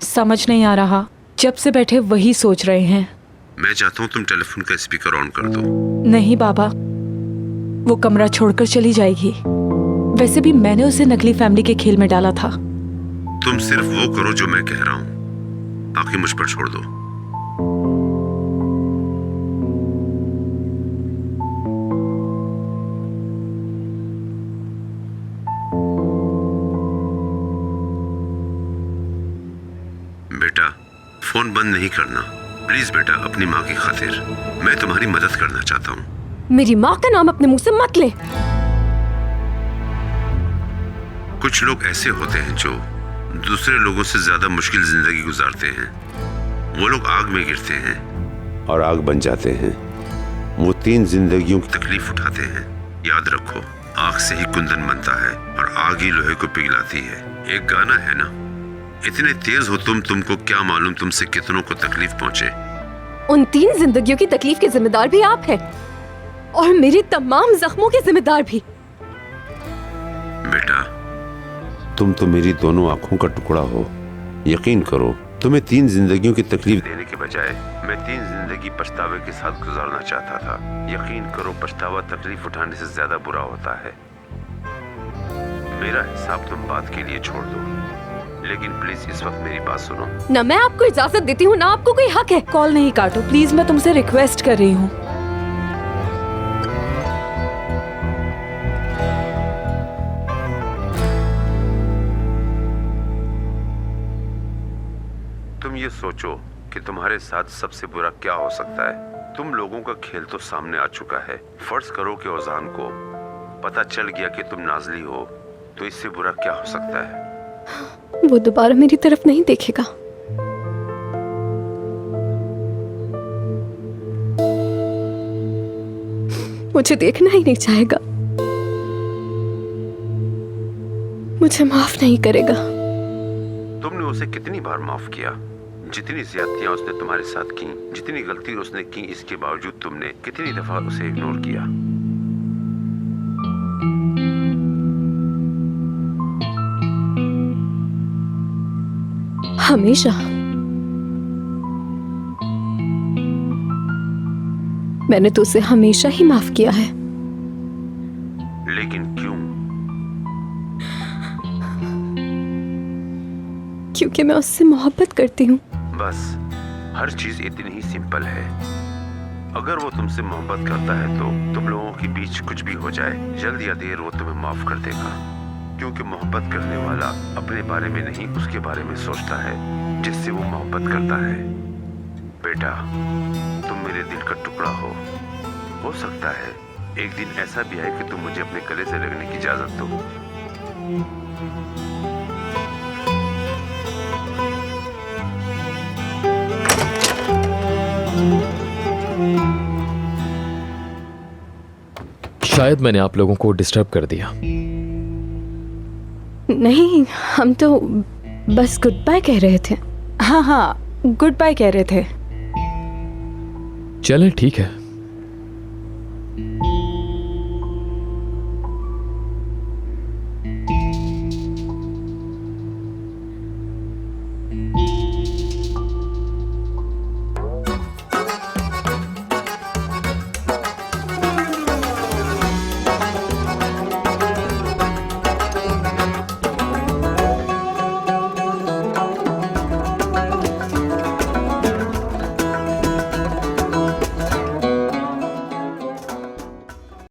समझ नहीं आ रहा, जब से बैठे वही सोच रहे हैं। मैं चाहता हूँ तुम टेलीफोन का स्पीकर ऑन कर दो। नहीं बाबा, वो कमरा छोड़कर चली जाएगी। वैसे भी मैंने उसे नकली फैमिली के खेल में डाला था। तुम सिर्फ वो करो जो मैं कह रहा हूँ, बाकी मुझ पर छोड़ दो। बेटा, फोन बंद नहीं करना प्लीज बेटा, अपनी माँ की खातिर। मैं तुम्हारी मदद करना चाहता हूँ। मेरी माँ का नाम अपने मुंह से मत ले। कुछ लोग ऐसे होते हैं जो दूसरे लोगों से ज्यादा मुश्किल जिंदगी गुजारते हैं। वो लोग आग में गिरते हैं और आग बन जाते हैं। वो 3 जिंदगियों की तकलीफ उठाते हैं। याद रखो, आग से ही कुंदन बनता है और आग ही लोहे को पिघलाती है। एक गाना है ना, इतने तेज हो तुमको क्या मालूम तुमसे कितनों को तकलीफ पहुंचे। उन 3 जिंदगियों की तकलीफ के जिम्मेदार भी आप हैं और मेरे तमाम जख्मों के जिम्मेदार भी। बेटा, तुम तो मेरी दोनों आंखों का टुकड़ा हो। यकीन करो, तुम्हें 3 जिंदगियों की तकलीफ देने के बजाय मैं 3 जिंदगी पछतावे के साथ गुजारना चाहता था। यकीन करो, पछतावा तकलीफ उठाने से ज्यादा बुरा होता है। मेरा हिसाब तुम बात के लिए छोड़ दो, लेकिन प्लीज इस वक्त मेरी बात सुनो। न मैं आपको इजाजत देती हूँ, ना आपको कोई हक है। कॉल नहीं काटो प्लीज, मैं तुमसे रिक्वेस्ट कर रही हूँ। तुम ये सोचो कि तुम्हारे साथ सबसे बुरा क्या हो सकता है। तुम लोगों का खेल तो सामने आ चुका है। फर्ज करो कि ओजान को पता चल गया कि तुम नाजली हो, तो इससे बुरा क्या हो सकता है। वो दोबारा मेरी तरफ नहीं देखेगा। मुझे देखना ही नहीं चाहेगा, मुझे माफ नहीं करेगा। तुमने उसे कितनी बार माफ किया? जितनी ज्यादतियां उसने तुम्हारे साथ की, जितनी गलती उसने की, इसके बावजूद तुमने कितनी दफा उसे इग्नोर किया। हमेशा। मैंने तो उसे हमेशा ही माफ किया है। लेकिन क्यों? क्योंकि मैं उससे मोहब्बत करती हूँ। बस, हर चीज इतनी ही सिंपल है। अगर वो तुमसे मोहब्बत करता है तो तुम लोगों के बीच कुछ भी हो जाए, जल्द या देर वो तुम्हें माफ कर देगा। क्योंकि मोहब्बत करने वाला अपने बारे में नहीं, उसके बारे में सोचता है जिससे वो मोहब्बत करता है। बेटा, तुम मेरे दिल का टुकड़ा हो सकता है एक दिन ऐसा भी आए कि तुम मुझे अपने गले से लगने की इजाजत दो। शायद मैंने आप लोगों को डिस्टर्ब कर दिया। नहीं, हम तो बस गुड बाय कह रहे थे। हाँ हाँ, गुड बाय कह रहे थे। चलें, ठीक है।